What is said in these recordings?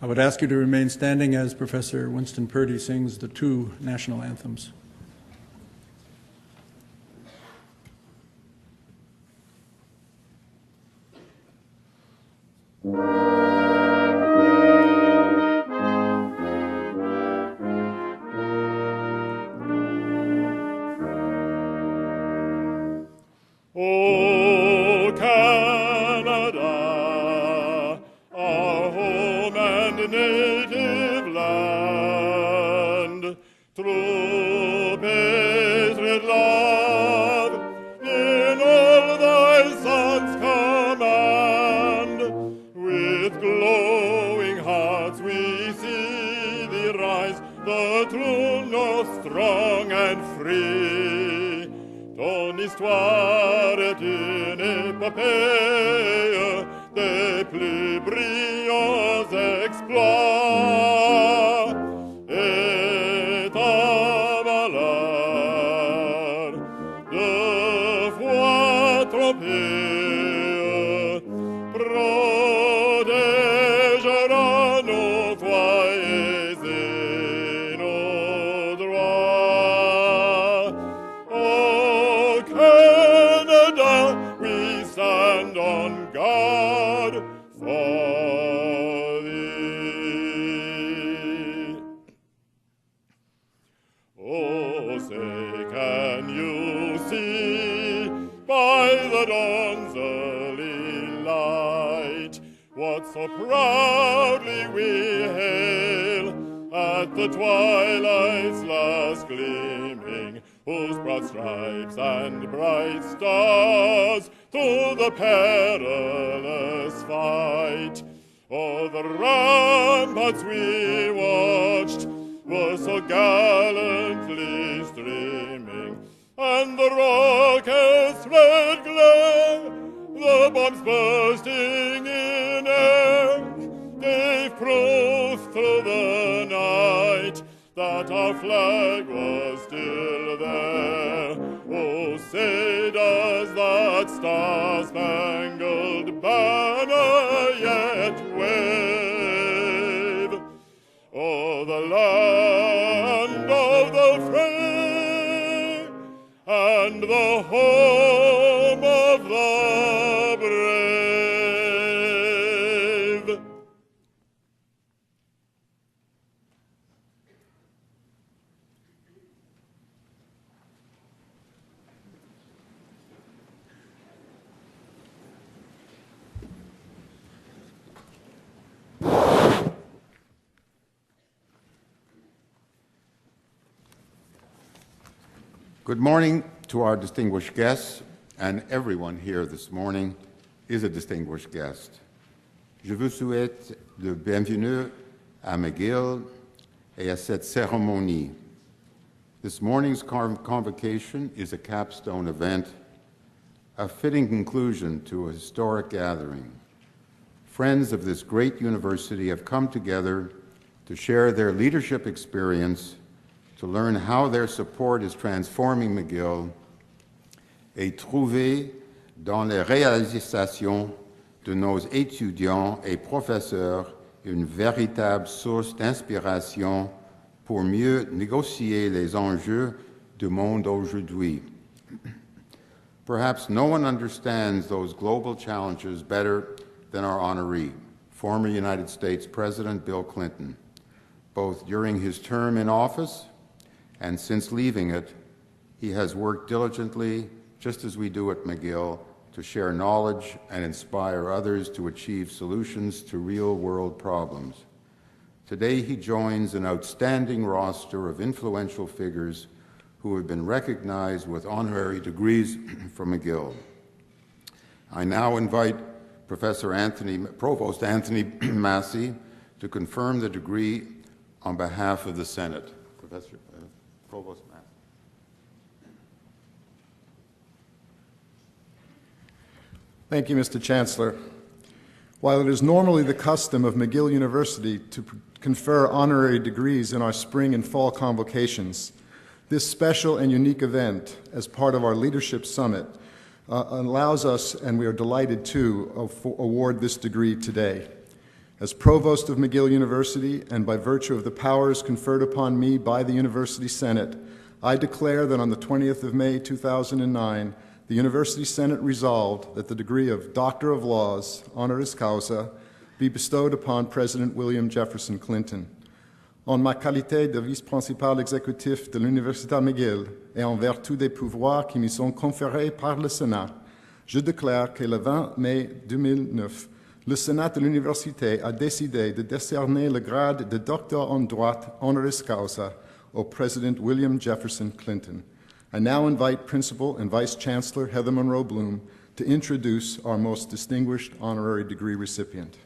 I would ask you to remain standing as Professor Winston Purdy sings the two national anthems. Good morning to our distinguished guests, and everyone here this morning is a distinguished guest. Je vous souhaite le bienvenue à McGill et à cette cérémonie. This morning's convocation is a capstone event, a fitting conclusion to a historic gathering. Friends of this great university have come together to share their leadership experience, to learn how their support is transforming McGill, et trouver dans les réalisations de nos étudiants et professeurs une véritable source d'inspiration pour mieux négocier les enjeux du monde aujourd'hui. Perhaps no one understands those global challenges better than our honoree, former United States President Bill Clinton, both during his term in office and since leaving it. He has worked diligently, just as we do at McGill, to share knowledge and inspire others to achieve solutions to real-world problems. Today, he joins an outstanding roster of influential figures who have been recognized with honorary degrees from McGill. I now invite Provost Anthony Massey to confirm the degree on behalf of the Senate. Provost Massey. Thank you, Mr. Chancellor. While it is normally the custom of McGill University to confer honorary degrees in our spring and fall convocations, this special and unique event, as part of our Leadership Summit, allows us, and we are delighted to, award this degree today. As Provost of McGill University, and by virtue of the powers conferred upon me by the University Senate, I declare that on the 20th of May, 2009, the University Senate resolved that the degree of Doctor of Laws, honoris causa, be bestowed upon President William Jefferson Clinton. En ma qualité de vice-principal exécutif de l'Université McGill et en vertu des pouvoirs qui me sont conférés par le Sénat, je déclare que le 20 mai 2009, le Sénat de l'Université a décidé de décerner le grade de docteur en droit honoris causa au President William Jefferson Clinton. I now invite Principal and Vice Chancellor Heather Monroe Bloom to introduce our most distinguished honorary degree recipient.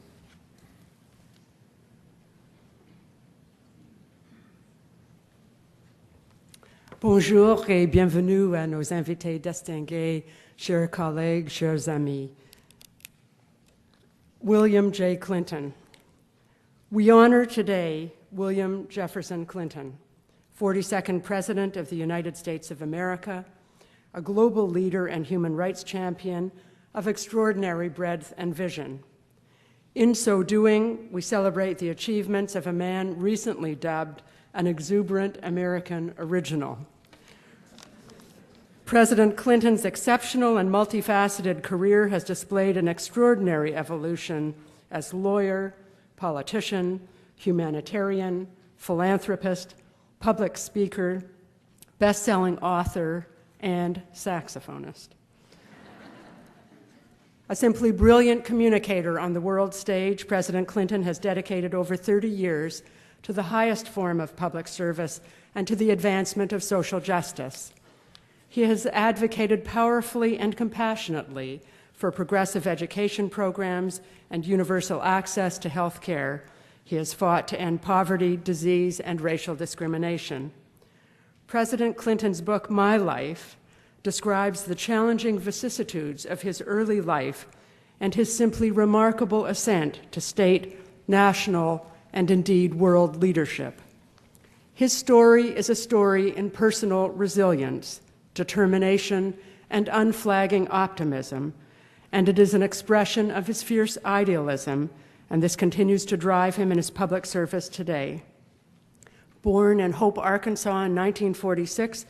Bonjour et bienvenue à nos invités distingués, chers collègues, chers amis. William J. Clinton. We honor today William Jefferson Clinton, 42nd President of the United States of America, a global leader and human rights champion of extraordinary breadth and vision. In so doing, we celebrate the achievements of a man recently dubbed an exuberant American original. President Clinton's exceptional and multifaceted career has displayed an extraordinary evolution as lawyer, politician, humanitarian, philanthropist, public speaker, best-selling author, and saxophonist. A simply brilliant communicator on the world stage, President Clinton has dedicated over 30 years to the highest form of public service and to the advancement of social justice. He has advocated powerfully and compassionately for progressive education programs and universal access to health care. He has fought to end poverty, disease, and racial discrimination. President Clinton's book, My Life, describes the challenging vicissitudes of his early life and his simply remarkable ascent to state, national, and indeed world leadership. His story is a story in personal resilience, determination, and unflagging optimism, and it is an expression of his fierce idealism, and this continues to drive him in his public service today. Born in Hope, Arkansas in 1946,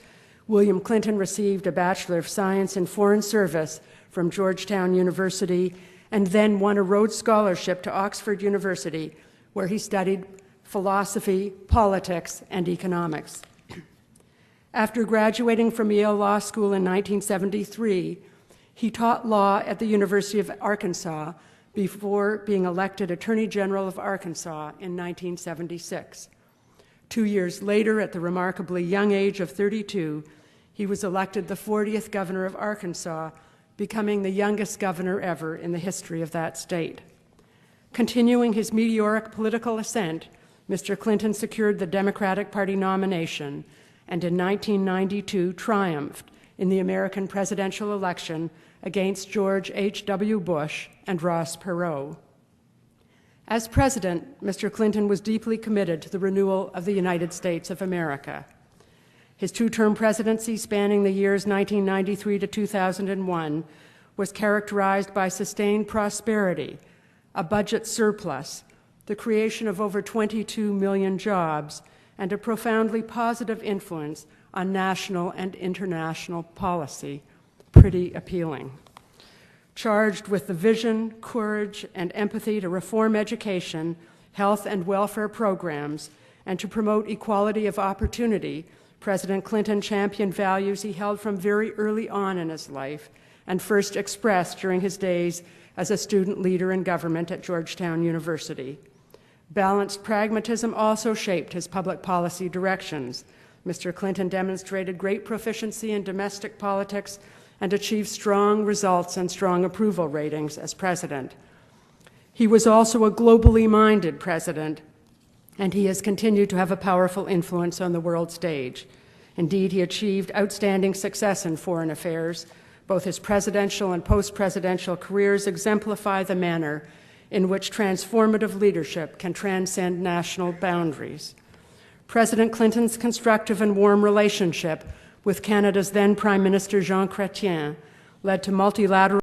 William Clinton received a Bachelor of Science in Foreign Service from Georgetown University and then won a Rhodes Scholarship to Oxford University, where he studied philosophy, politics, and economics. After graduating from Yale Law School in 1973, he taught law at the University of Arkansas before being elected Attorney General of Arkansas in 1976. 2 years later, at the remarkably young age of 32, he was elected the 40th governor of Arkansas, becoming the youngest governor ever in the history of that state. Continuing his meteoric political ascent, Mr. Clinton secured the Democratic Party nomination and in 1992 triumphed in the American presidential election against George H.W. Bush and Ross Perot. As president, Mr. Clinton was deeply committed to the renewal of the United States of America. His two-term presidency, spanning the years 1993 to 2001, was characterized by sustained prosperity, a budget surplus, the creation of over 22 million jobs, and a profoundly positive influence on national and international policy. Pretty appealing. Charged with the vision, courage, and empathy to reform education, health, and welfare programs, and to promote equality of opportunity, President Clinton championed values he held from very early on in his life and first expressed during his days as a student leader in government at Georgetown University. Balanced pragmatism also shaped his public policy directions. Mr. Clinton demonstrated great proficiency in domestic politics and achieved strong results and strong approval ratings as president. He was also a globally minded president, and he has continued to have a powerful influence on the world stage. Indeed, he achieved outstanding success in foreign affairs. Both his presidential and post-presidential careers exemplify the manner in which transformative leadership can transcend national boundaries. President Clinton's constructive and warm relationship with Canada's then Prime Minister Jean Chrétien led to multilateral